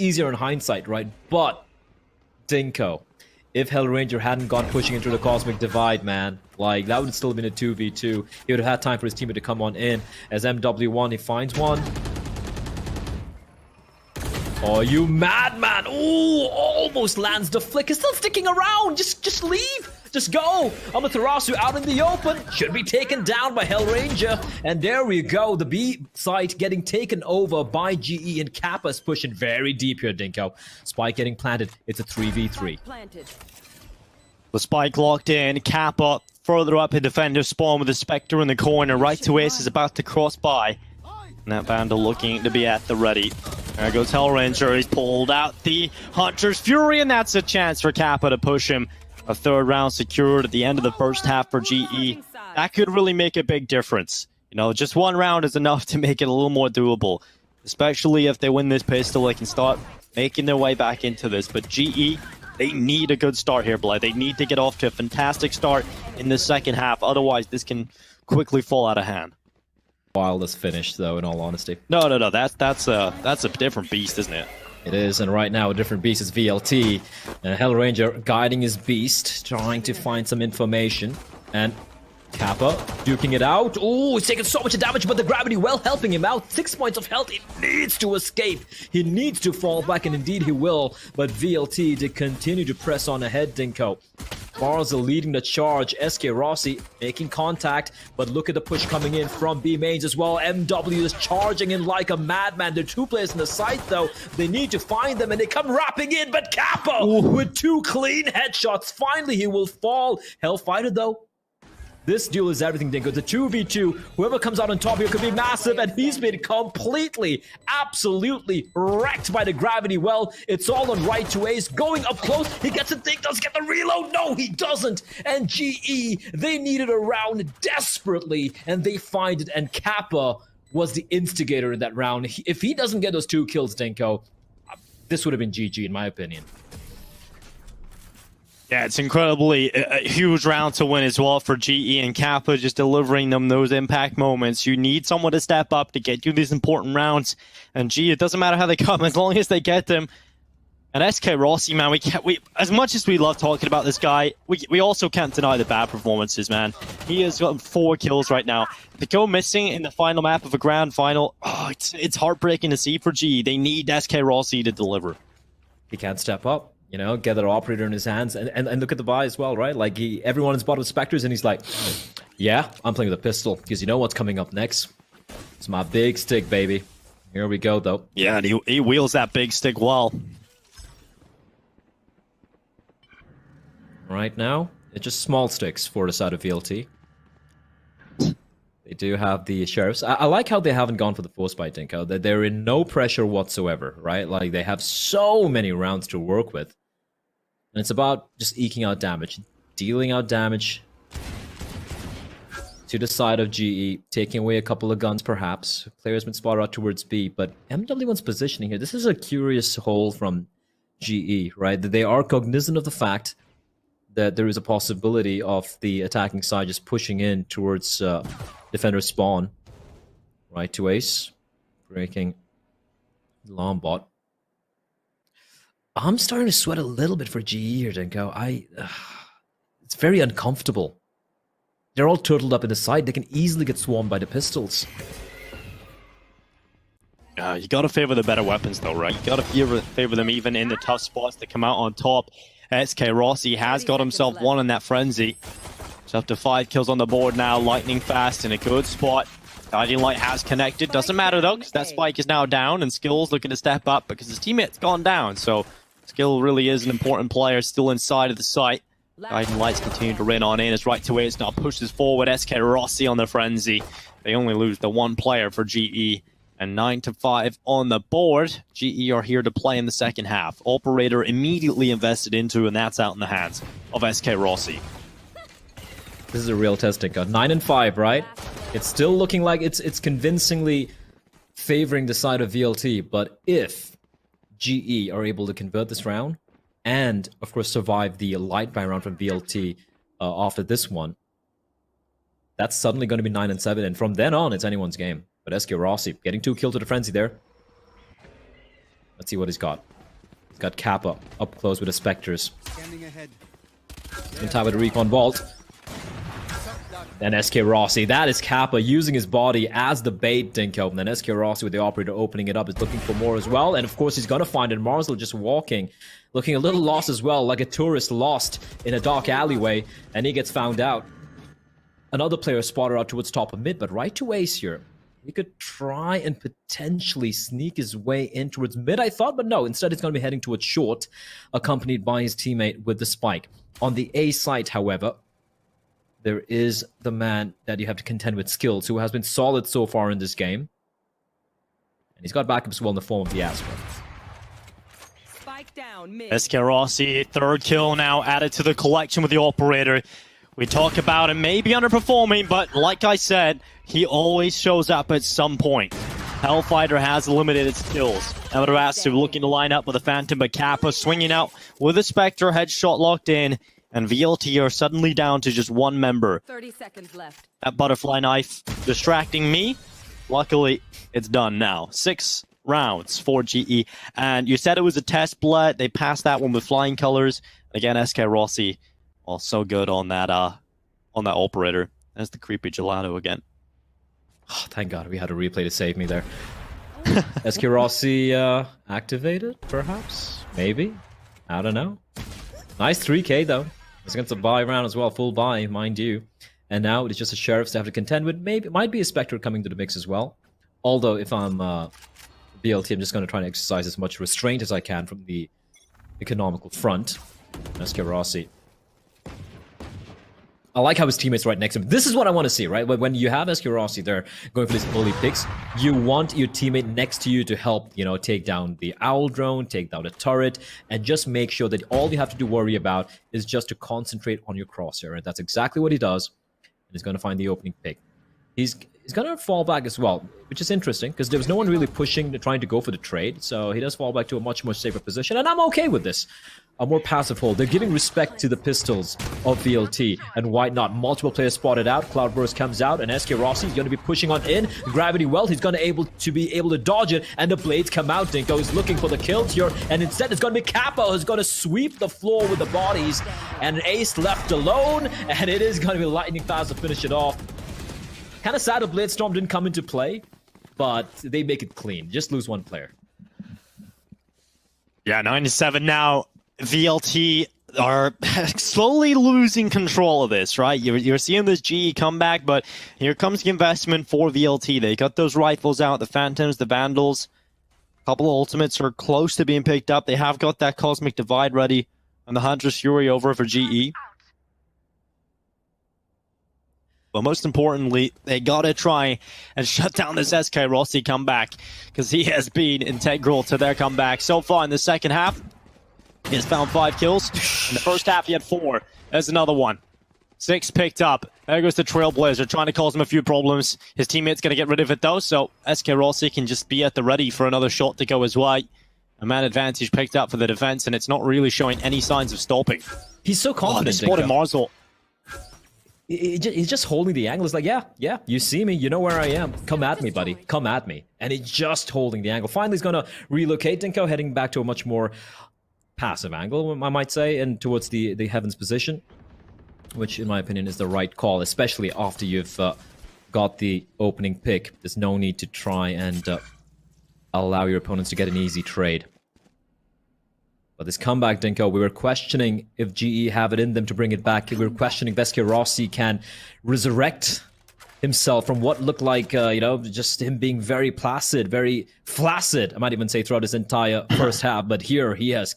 easier in hindsight, right? But Dinko, if Hellranger hadn't gone pushing into the Cosmic Divide, man, like, that would still have been a 2v2. He would have had time for his teammate to come on in. As MW1, he finds one. Oh, you madman! Ooh, almost lands the flick. He's still sticking around. Just leave. Just go. Amaterasu out in the open. Should be taken down by Hellranger. And there we go. The B site getting taken over by GE, and Kappa's pushing very deep here, Dinko. Spike getting planted. It's a 3v3. The spike locked in. Kappa further up in defender spawn with the Spectre in the corner. Right to Ace is about to cross by. And that Vandal looking to be at the ready. There goes Hellranger. He's pulled out the Hunter's Fury, and that's a chance for Kappa to push him. A third round secured at the end of the first half for GE. That could really make a big difference. You know, just one round is enough to make it a little more doable. Especially if they win this pistol, they can start making their way back into this. But GE, they need a good start here, Blade. They need to get off to a fantastic start in the second half. Otherwise, this can quickly fall out of hand. Wildest finish, though, in all honesty. No. That's a different beast, isn't it? It is, and right now a different beast is VLT. And Hellranger guiding his beast, trying to find some information. And Kappa duking it out. Oh, he's taking so much damage, but the gravity well helping him out. 6 points of health. He needs to escape. He needs to fall back, and indeed he will. But VLT did continue to press on ahead, Dinko. Barza leading the charge. SK Rossi making contact, but look at the push coming in from B mains as well. MW is charging in like a madman. There are two players in the site, though. They need to find them, and they come wrapping in, but Kappa with 2 clean headshots. Finally, he will fall. Hellfighter, though. This duel is everything, Dinko. The 2v2. Whoever comes out on top here could be massive, and he's been completely, absolutely wrecked by the gravity well. It's all on right to Ace. Going up close. He gets it. Does get the reload. No, he doesn't. And GE, they needed a round desperately, and they find it. And Kappa was the instigator in that round. If he doesn't get those 2 kills, Dinko, this would have been GG, in my opinion. Yeah, it's incredibly a huge round to win as well for GE, and Kappa just delivering them those impact moments. You need someone to step up to get you these important rounds. And GE, it doesn't matter how they come, as long as they get them. And SK Rossi, man, we as much as we love talking about this guy, we also can't deny the bad performances, man. He has gotten 4 kills right now. To go missing in the final map of a grand final, it's heartbreaking to see for GE. They need SK Rossi to deliver. He can't step up. You know, get that operator in his hands, and look at the buy as well, right? Like, everyone is bought with Spectres, and he's like, yeah, I'm playing with a pistol, because you know what's coming up next? It's my big stick, baby. Here we go, though. Yeah, and he wields that big stick well. Right now, it's just small sticks for the side of VLT. They do have the sheriffs. I like how they haven't gone for the force bite, Dinko. They're in no pressure whatsoever, right? Like, they have so many rounds to work with. And it's about just eking out damage, dealing out damage to the side of GE, taking away a couple of guns perhaps. Players been spotted out towards B, but MW1's positioning here, this is a curious hole from GE, right? That they are cognizant of the fact that there is a possibility of the attacking side just pushing in towards defender spawn. Right to Ace, breaking long bot. I'm starting to sweat a little bit for GE here, Dinko. It's very uncomfortable. They're all turtled up in the side. They can easily get swarmed by the pistols. You gotta favor the better weapons though, right? You gotta favor them even in the tough spots to come out on top. SK Rossi has got himself one in that frenzy. It's up to 5 kills on the board now, lightning fast in a good spot. Guiding Light has connected. Doesn't matter though, because that spike is now down, and Skill's looking to step up because his teammate's gone down. So Skill really is an important player still inside of the site. Guiding Lights continue to rain on in as right to Ace now pushes forward. SK Rossi on the frenzy. They only lose the 1 player for GE. And 9-5 on the board. GE are here to play in the second half. Operator immediately invested into, and that's out in the hands of SK Rossi. This is a real test, Dinko. 9-5, right? It's still looking like it's convincingly favoring the side of VLT, but if GE are able to convert this round, and of course survive the light buy round from VLT after this one, that's suddenly going to be 9-7, and from then on, it's anyone's game. But SK Rossi getting 2 kills to the frenzy there. Let's see what he's got. He's got Kappa up close with the Spectres. In time with the Recon Vault. Then SK Rossi. That is Kappa using his body as the bait, Dinko. And then SK Rossi with the Operator opening it up is looking for more as well. And of course he's gonna find it. Marzel just walking. Looking a little lost as well, like a tourist lost in a dark alleyway. And he gets found out. Another player spotted out towards top of mid, but right to Ace here. He could try and potentially sneak his way in towards mid, I thought, but no. Instead, he's going to be heading towards short, accompanied by his teammate with the spike. On the A side, however, there is the man that you have to contend with, Skills, who has been solid so far in this game. And he's got backup as well in the form of the Astra. Spike down, mid. SK Rossi, third kill now added to the collection with the Operator. We talk about him maybe underperforming, but like I said, he always shows up at some point. Hellfighter has limited its skills. Amaterasu looking to line up with a Phantom, but Kappa swinging out with a Spectre, headshot locked in, and VLT are suddenly down to just one member. 30 seconds left. That butterfly knife distracting me. Luckily, it's done now. 6 rounds for GE. And you said it was a test blood. They passed that one with flying colors. Again, SK Rossi, well, so good on that Operator. That's the creepy gelato again. Oh, thank God we had a replay to save me there. SK Rossi activated, perhaps? Maybe? I don't know. Nice 3k though. It's against a buy round as well, full buy, mind you. And now it's just a Sheriffs to have to contend with. Maybe might be a Spectre coming to the mix as well. Although if I'm VLT, I'm just going to try and exercise as much restraint as I can from the economical front. SK Rossi. I like how his teammates right next to him. This is what I want to see, right? When you have SK Rossi there going for these bully picks, you want your teammate next to you to help, you know, take down the Owl drone, take down the turret, and just make sure that all you have to worry about is just to concentrate on your crosshair. And that's exactly what he does. And he's going to find the opening pick. He's going to fall back as well, which is interesting because there was no one really pushing, trying to go for the trade. So he does fall back to a much more safer position, and I'm okay with this. A more passive hold. They're giving respect to the pistols of VLT, and why not? Multiple players spotted out. Cloudburst comes out, and SK Rossi is going to be pushing on in. Gravity Welt, he's going to be able to dodge it, and the blades come out. Dinko is looking for the kills here, and instead it's going to be Kappa who's going to sweep the floor with the bodies, and Ace left alone, and it is going to be lightning fast to finish it off. Kind of sad the Blade Storm didn't come into play, but they make it clean. Just lose one player. Yeah, 9-7 now. VLT are slowly losing control of this, right? You're seeing this GE comeback, but here comes the investment for VLT. They got those rifles out, the Phantoms, the Vandals. A couple of ultimates are close to being picked up. They have got that Cosmic Divide ready, and the Hunter's Fury over for GE. But most importantly, they gotta try and shut down this SK Rossi comeback, because he has been integral to their comeback so far in the second half. He has found 5 kills. In the first half, he had 4. There's another one. 6 picked up. There goes the Trailblazer, trying to cause him a few problems. His teammate's going to get rid of it, though, so SK Rossi can just be at the ready for another shot to go his way. A man advantage picked up for the defense, and it's not really showing any signs of stopping. He's so confident. They spotted Marzel. He's just holding the angle. It's like, yeah, you see me, you know where I am. Come at me, buddy. Come at me. And he's just holding the angle. Finally, he's going to relocate Dinko, heading back to a much more passive angle, I might say, and towards the Heavens position, which in my opinion is the right call, especially after you've got the opening pick. There's no need to try and allow your opponents to get an easy trade. But this comeback, Dinko, we were questioning if GE have it in them to bring it back. We were questioning if SK Rossi can resurrect himself from what looked like, you know, just him being very placid, very flaccid, I might even say, throughout his entire first half. But here he has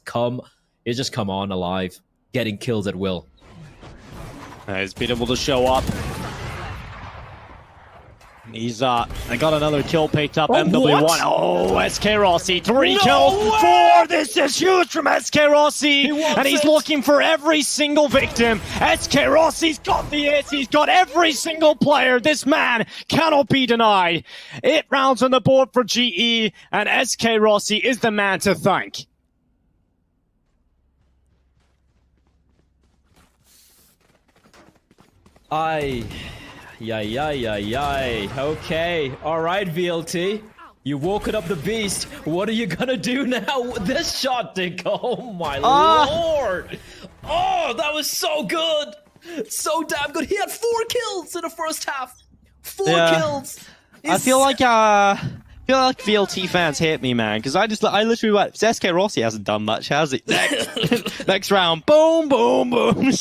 just come on alive, getting kills at will. He's been able to show up. He's got another kill picked up. MW1. What? Oh, SK Rossi, 3 kills, 4. This is huge from SK Rossi, and he's looking for every single victim. SK Rossi's got the hits. He's got every single player. This man cannot be denied. 8 rounds on the board for GE, and SK Rossi is the man to thank. Yay. Okay. All right, VLT. You woken up the beast. What are you gonna do now with this shot, Dick? Oh my lord! Oh, that was so good! So damn good. He had 4 kills in the first half. 4 kills. I feel like VLT fans hate me, man, because I literally went, SK Rossi hasn't done much, has he? Next round, boom, boom, boom.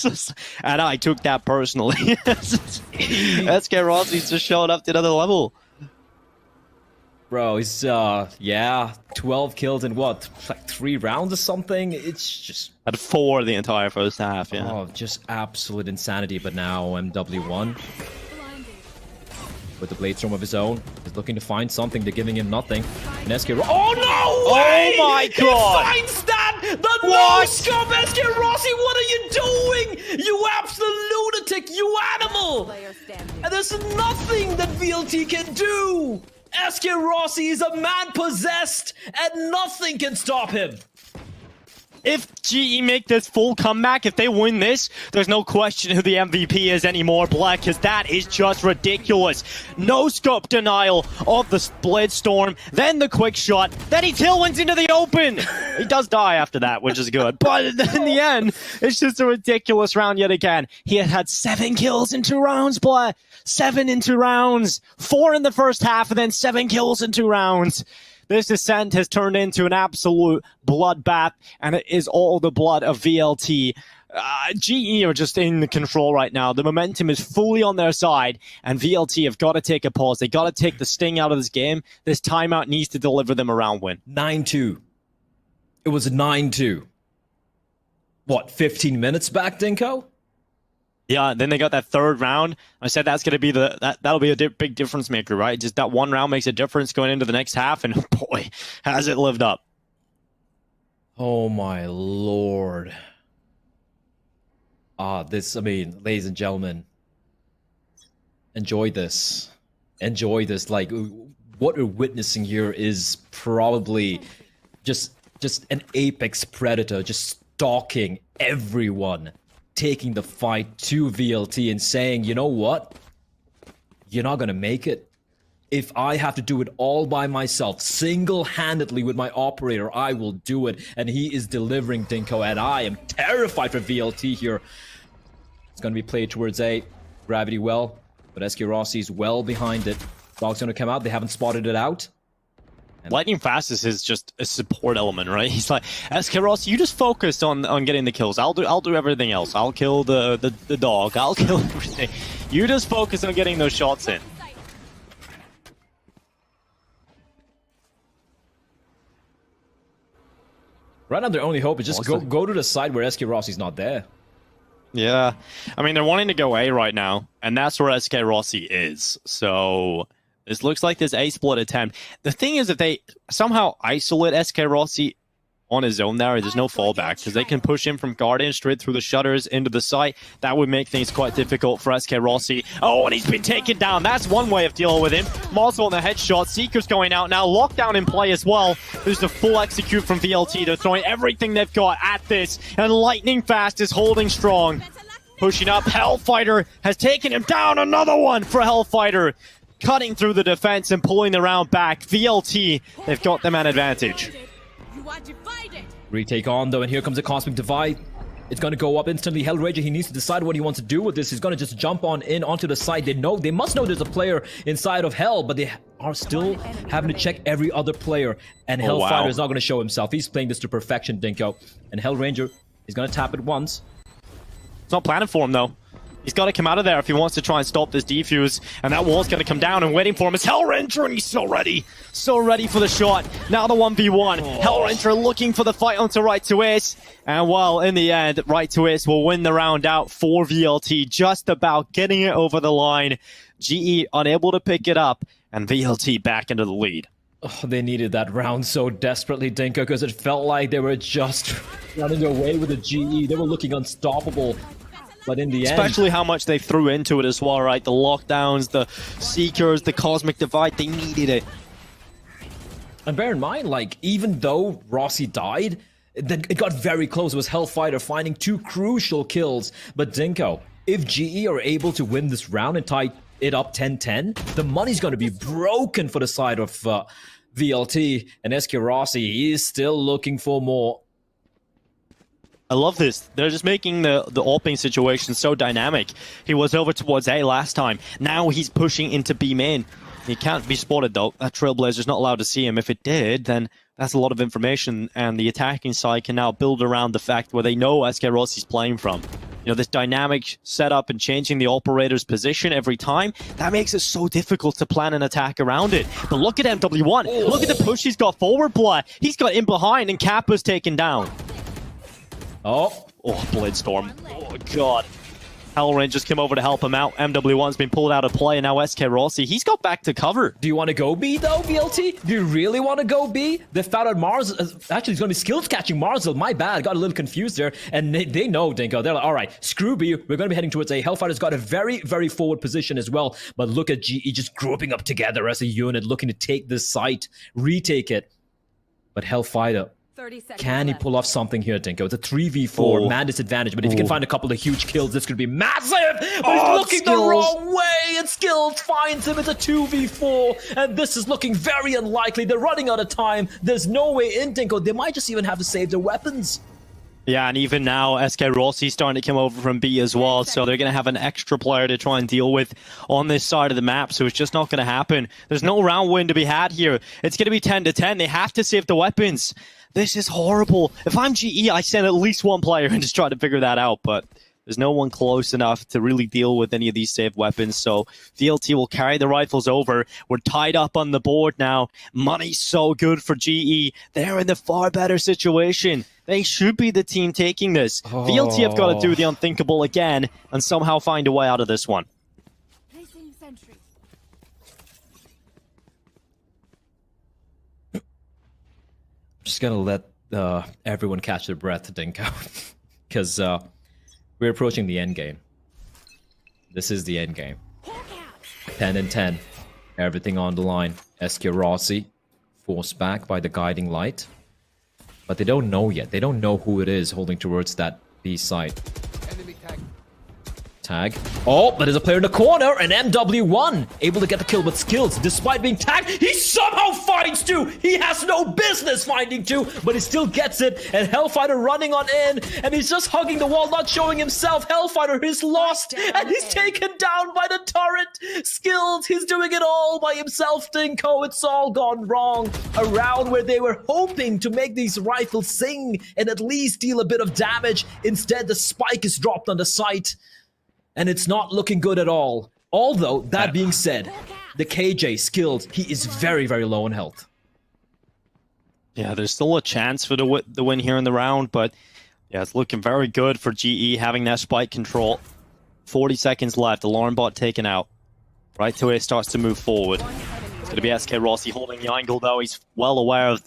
And I took that personally. SK Rossi's just showing up to another level. Bro, he's, yeah, 12 kills in what, like 3 rounds or something? It's just... Had 4 the entire first half, yeah. Oh, just absolute insanity, but now MW1, with the blade storm of his own, is looking to find something. They're giving him nothing. And SK... Oh, no way! Oh, my God! He finds that! The no-scope! SK Rossi, what are you doing? You absolute lunatic! You animal! And there's nothing that VLT can do! SK Rossi is a man possessed, and nothing can stop him. If GE make this full comeback, if they win this, there's no question who the MVP is anymore, Black, because that is just ridiculous. No scope denial of the Blade Storm, then the quick shot, then he tailwinds into the open. He does die after that, which is good. But in the end, it's just a ridiculous round yet again. He had 7 kills in 2 rounds, Black. 7 in 2 rounds. 4 in the first half, and then 7 kills in 2 rounds. This descent has turned into an absolute bloodbath, and it is all the blood of VLT. GE are just in the control right now. The momentum is fully on their side, and VLT have got to take a pause. They got to take the sting out of this game. This timeout needs to deliver them a round win. 9-2. It was a 9-2. What, 15 minutes back, Dinko? Yeah, then they got that 3rd round. I said that's going to be that'll be a big difference maker, right? Just that 1 round makes a difference going into the next half, and boy, has it lived up. Oh my lord. Ladies and gentlemen, enjoy this. Enjoy this. Like, what we're witnessing here is probably just an apex predator just stalking everyone, taking the fight to VLT and saying, you know what? You're not gonna make it. If I have to do it all by myself, single-handedly with my operator, I will do it. And he is delivering, Dinko, and I am terrified for VLT here. It's gonna be played towards A. Gravity well, but SK Rossi's well behind it. Dog's gonna come out, they haven't spotted it out. Lightning Fastest is just a support element, right? He's like, SK Ross, you just focus on getting the kills. I'll do everything else. I'll kill the dog. I'll kill everything. You just focus on getting those shots in. Right now, their only hope is just go to the side where SK Rossi's not there. Yeah. I mean, they're wanting to go A right now, and that's where SK Rossi is. So... this looks like this A split attempt. The thing is, if they somehow isolate SK Rossi on his own there's no fallback, because they can push him from Guardian straight through the shutters into the site. That would make things quite difficult for SK Rossi. Oh, and he's been taken down. That's one way of dealing with him. Mazel on the headshot. Seeker's going out now. Lockdown in play as well. There's the full execute from VLT. They're throwing everything they've got at this. And Lightning Fast is holding strong. Pushing up. Hellfighter has taken him down. Another one for Hellfighter. Cutting through the defense and pulling the round back. VLT, they've got them an advantage. Retake on though, and here comes a Cosmic Divide. It's going to go up instantly. Hellrager, he needs to decide what he wants to do with this. He's going to just jump on in onto the side. They must know there's a player inside of Hell, but they are still having to check every other player. And Hellfighter is not going to show himself. He's playing this to perfection, Dinko. And Hellranger is going to tap it once. It's not planning for him though. He's got to come out of there if he wants to try and stop this defuse. And that wall's going to come down, and waiting for him is Hellranger, and he's so ready. So ready for the shot. Now the 1v1. Hellranger looking for the fight onto Right to Ace. And well, in the end, Right to Ace will win the round out for VLT. Just about getting it over the line. GE unable to pick it up, and VLT back into the lead. Oh, they needed that round so desperately, Dinko, because it felt like they were just running away with the GE. They were looking unstoppable. But in the end, especially how much they threw into it as well, right? The lockdowns, the Seekers, the Cosmic Divide, they needed it. And bear in mind, like, even though Rossi died, then it got very close. It was Hellfighter finding 2 crucial kills. But Dinko, if GE are able to win this round and tie it up 10-10, the money's going to be broken for the side of VLT, and SK Rossi is still looking for more. I love this. They're just making the AWPing situation so dynamic. He was over towards A last time. Now he's pushing into B main. He can't be spotted though. That Trailblazer's not allowed to see him. If it did, then that's a lot of information, and the attacking side can now build around the fact where they know SK Rossi's playing from. You know, this dynamic setup and changing the operator's position every time, that makes it so difficult to plan an attack around it. But look at MW1. Oh. Look at the push he's got forward, Blair. He's got in behind, and Kappa's taken down. Oh, Bloodstorm. Oh, God. Hellrain just came over to help him out. MW1's been pulled out of play, and now SK Rossi, he's got back to cover. Do you want to go B, though, VLT? Do you really want to go B? They found out Mars... Actually, he's going to be skills catching Marzil. My bad. Got a little confused there. And they know, Dinko. They're like, all right, screw B. We're going to be heading towards A. Hellfighter's got a very, very forward position as well. But look at GE just grouping up together as a unit, looking to take this site, retake it. But Hellfighter... Can he pull off something here, Dinko? It's a 3v4, man disadvantage, but if he can find a couple of huge kills, this could be massive! But he's looking the wrong way, and Skills finds him. It's a 2v4, and this is looking very unlikely. They're running out of time. There's no way in, Dinko. They might just even have to save their weapons. Yeah, and even now, SK Rossi's starting to come over from B as well, so they're going to have an extra player to try and deal with on this side of the map, so it's just not going to happen. There's no round win to be had here. It's going to be 10-10. They have to save the weapons. This is horrible. If I'm GE, I send at least one player and just try to figure that out, but there's no one close enough to really deal with any of these saved weapons, so VLT will carry the rifles over. We're tied up on the board now. Money's so good for GE. They're in the far better situation. They should be the team taking this. Oh. VLT have got to do the unthinkable again and somehow find a way out of this one. Just gonna let everyone catch their breath, Dinko, because we're approaching the end game. This is the end game. 10-10, everything on the line. SK Rossi forced back by the guiding light, but they don't know yet. They don't know who it is holding towards that B site. Tag. Oh, but there's a player in the corner, and MW1 able to get the kill with Skills. Despite being tagged, he somehow finds two. He has no business finding two, but he still gets it. And Hellfighter running on in, and he's just hugging the wall, not showing himself. Hellfighter is lost, and he's taken down by the turret. Skills, he's doing it all by himself, Dinko. It's all gone wrong. A round where they were hoping to make these rifles sing and at least deal a bit of damage. Instead, the spike is dropped on the site. And it's not looking good at all. Although, that being said, the KJ Skilled, he is very, very low in health. Yeah, there's still a chance for the win here in the round, but yeah, it's looking very good for GE having that spike control. 40 seconds left, alarm bot taken out. Right to it starts to move forward. It's going to be SK Rossi holding the angle though. He's well aware of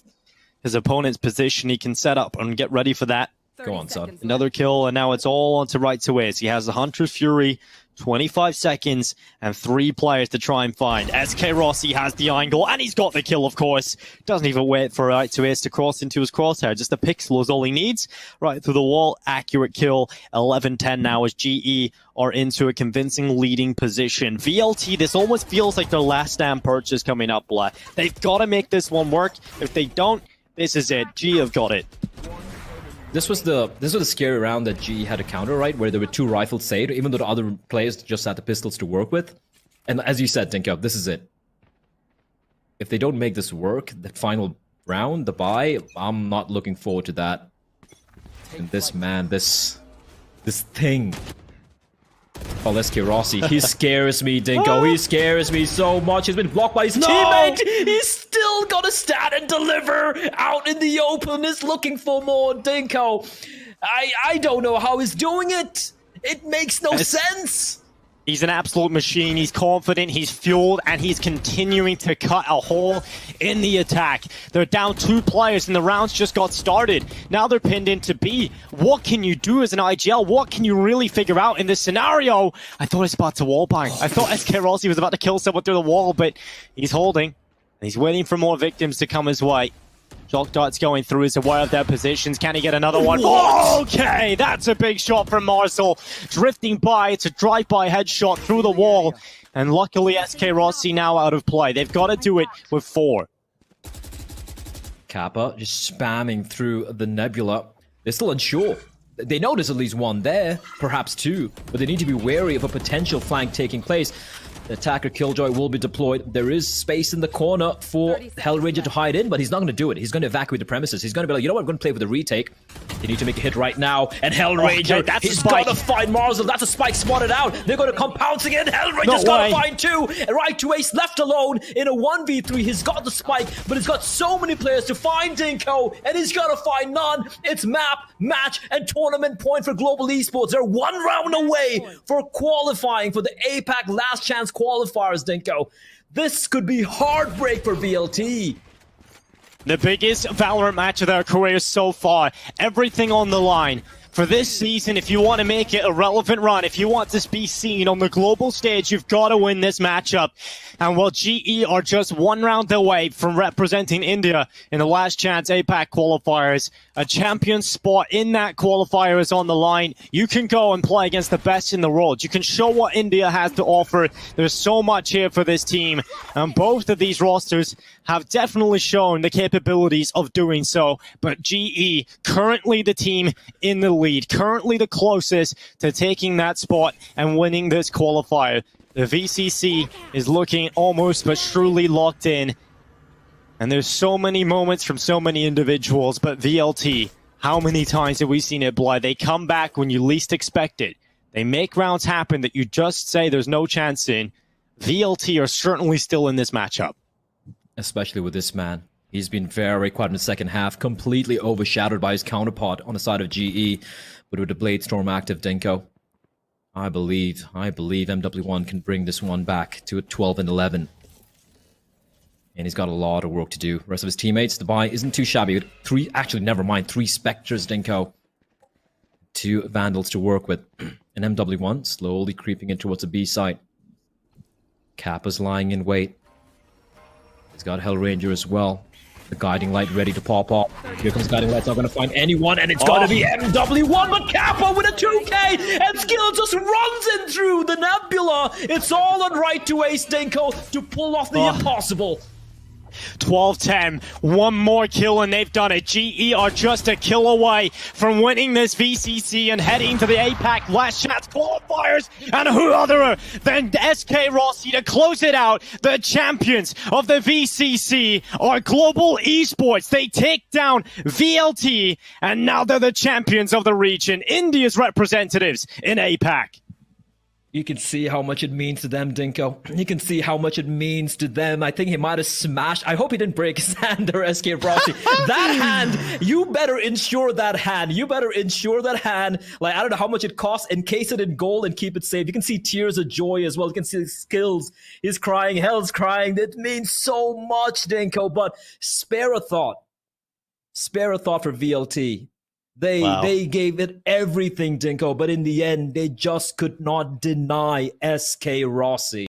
his opponent's position. He can set up and get ready for that. Go on, son. Another kill, and now it's all on to right to Wiz. He has the Hunter's Fury, 25 seconds, and 3 players to try and find. SK Rossi has the angle, and he's got the kill, of course. Doesn't even wait for right to Wiz to cross into his crosshair. Just a pixel is all he needs. Right through the wall, accurate kill. 11-10 now as GE are into a convincing leading position. VLT, this almost feels like their last stand purchase coming up, Black. They've got to make this one work. If they don't, this is it. GE have got it. This was the scary round that GE had to counter, right? Where there were 2 rifles saved, even though the other players just had the pistols to work with. And as you said, Dinko, this is it. If they don't make this work, the final round, the bye, I'm not looking forward to that. And this man, this thing. Oh, SK Rossi, he scares me, Dinko. He scares me so much. He's been blocked by his teammate. He's still gonna stand and deliver out in the open. Is looking for more, Dinko. I don't know how he's doing it. It makes no sense. He's an absolute machine. He's confident, he's fueled, and he's continuing to cut a hole in the attack. They're down 2 players, and the rounds just got started. Now they're pinned into B. What can you do as an IGL? What can you really figure out in this scenario? I thought he was about to wallbang. I thought SK Rossi was about to kill someone through the wall, but he's holding. And he's waiting for more victims to come his way. Shock darts going through, is aware of their positions. Can he get another one? Okay, that's a big shot from Marcel. Drifting by, it's a drive-by headshot through the wall. And luckily, SK Rossi now out of play. They've got to do it with 4. Kappa just spamming through the nebula. They're still unsure. They know there's at least one there, perhaps two, but they need to be wary of a potential flank taking place. The attacker Killjoy will be deployed. There is space in the corner for Hellranger to hide in, but he's not going to do it. He's going to evacuate the premises. He's going to be like, you know what, I'm going to play with the retake. They need to make a hit right now. And Hellranger, he's got to find Marzel. That's a spike spotted out. They're going to come pouncing in. Hellranger's got to find two. And right to Ace left alone in a 1v3. He's got the spike, but he's got so many players to find Dinko, and he's got to find none. It's map, match, and tournament point for Global Esports. They're one round away for qualifying for the APAC last chance qualifiers, Dinko. This could be heartbreak for VLT. The biggest Valorant match of their careers so far. Everything on the line. For this season, if you want to make it a relevant run, if you want to be seen on the global stage, you've got to win this matchup. And while GE are just one round away from representing India in the last chance APAC qualifiers, a champion spot in that qualifier is on the line. You can go and play against the best in the world. You can show what India has to offer. There's so much here for this team. And both of these rosters have definitely shown the capabilities of doing so. But GE, currently the team in the lead, currently the closest to taking that spot and winning this qualifier. The VCC is looking almost but truly locked in. And there's so many moments from so many individuals, but VLT, how many times have we seen it, Bly? They come back when you least expect it. They make rounds happen that you just say there's no chance in. VLT are certainly still in this matchup. Especially with this man. He's been very quiet in the second half, completely overshadowed by his counterpart on the side of GE. But with the Blade Storm active, Dinko, I believe MW1 can bring this one back to a 12-11. And he's got a lot of work to do. The rest of his teammates, the buy isn't too shabby. Three Spectres, Dinko. Two Vandals to work with. And MW1 slowly creeping in towards the B site. Kappa's lying in wait. He's got Hellranger as well. The Guiding Light ready to pop off. Here comes Guiding Light's not going to find anyone, and it's going to be MW1, but Kappa with a 2K, and Skill just runs in through the nebula. It's all on right to Ace Dinko to pull off the impossible. 12-10, one more kill and they've done it. GE are just a kill away from winning this VCC and heading to the APAC last chance qualifiers. And who other than SK Rossi to close it out? The champions of the VCC are Global Esports. They take down VLT and now they're the champions of the region, India's representatives in APAC. You can see how much it means to them, Dinko. You can see how much it means to them. I think he might have smashed. I hope he didn't break his hand or SK Rossi. That hand, you better insure that hand. You better insure that hand. Like, I don't know how much it costs. Encase it in gold and keep it safe. You can see tears of joy as well. You can see his skills. He's crying. Hell's crying. That means so much, Dinko. But spare a thought. Spare a thought for VLT. They gave it everything, Dinko, but in the end, they just could not deny SK Rossi.